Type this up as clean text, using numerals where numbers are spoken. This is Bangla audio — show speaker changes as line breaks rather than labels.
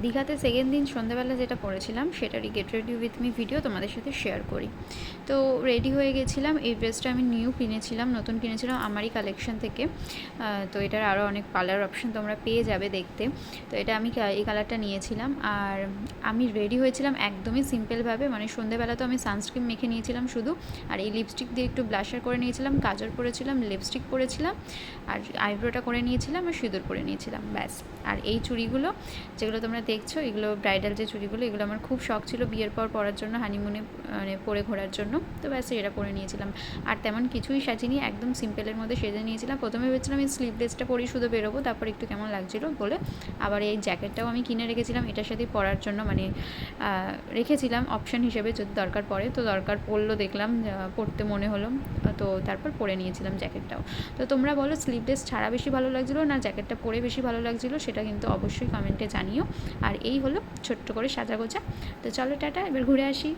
দীঘাতে সেকেন্ড দিন সন্ধ্যাবেলা যেটা পরেছিলাম সেটারই get ready with me video তোমাদের সাথে শেয়ার করি। তো রেডি হয়ে গেছিলাম। এই ড্রেসটা আমি নিউ কিনেছিলাম, নতুন কিনেছিলাম আমারই কালেকশন থেকে। তো এটার আরও অনেক কালার অপশন তোমরা পেয়ে যাবে দেখতে। তো এটা আমি এই কালারটা নিয়েছিলাম। আর আমি রেডি হয়েছিলাম একদমই সিম্পলভাবে, মানে সন্ধ্যাবেলা তো আমি সানস্ক্রিন মেখে নিয়েছিলাম শুধু, আর এই লিপস্টিক দিয়ে একটু ব্লাশার করে নিয়েছিলাম, কাজল পরেছিলাম, লিপস্টিক পরেছিলাম, আর আইব্রোটা করে নিয়েছিলাম, আর সিঁদুর পরে নিয়েছিলাম, ব্যাস। আর এই চুড়িগুলো যেগুলো তোমরা দেখছো, এগুলো ব্রাইডাল যে চুড়িগুলো, এগুলো আমার খুব শখ ছিল বিয়ের পর পরার জন্য, হানিমুনে মানে পরে ঘোরার জন্য। তো ব্যাস এটা পরে নিয়েছিলাম। আর তেমন কিছুই সাজিনি, একদম সিম্পলের মধ্যে সেজে নিয়েছিলাম। প্রথমে ভেবেছিলাম এই স্লিভলেসটা পরেই শুধু বেরোবো, তারপর একটু কেমন লাগছিলো বলে আবার এই জ্যাকেটটাও আমি কিনে রেখেছিলাম এটার সাথে পরার জন্য, মানে রেখেছিলাম অপশান হিসেবে যদি দরকার পড়ে। তো দরকার পড়লো, দেখলাম পরতে মনে হলো, তো তারপর পরে নিয়েছিলাম জ্যাকেটটাও। তো তোমরা বলো স্লিভলেস ছাড়া বেশি ভালো লাগছিলো না জ্যাকেটটা পরে বেশি ভালো লাগছিলো, সেটা কিন্তু অবশ্যই কমেন্টে জানিও। আর এই হলো ছোট্ট করে সাজা গোজা। তো চলো টাটা, এবার ঘুরে আসি।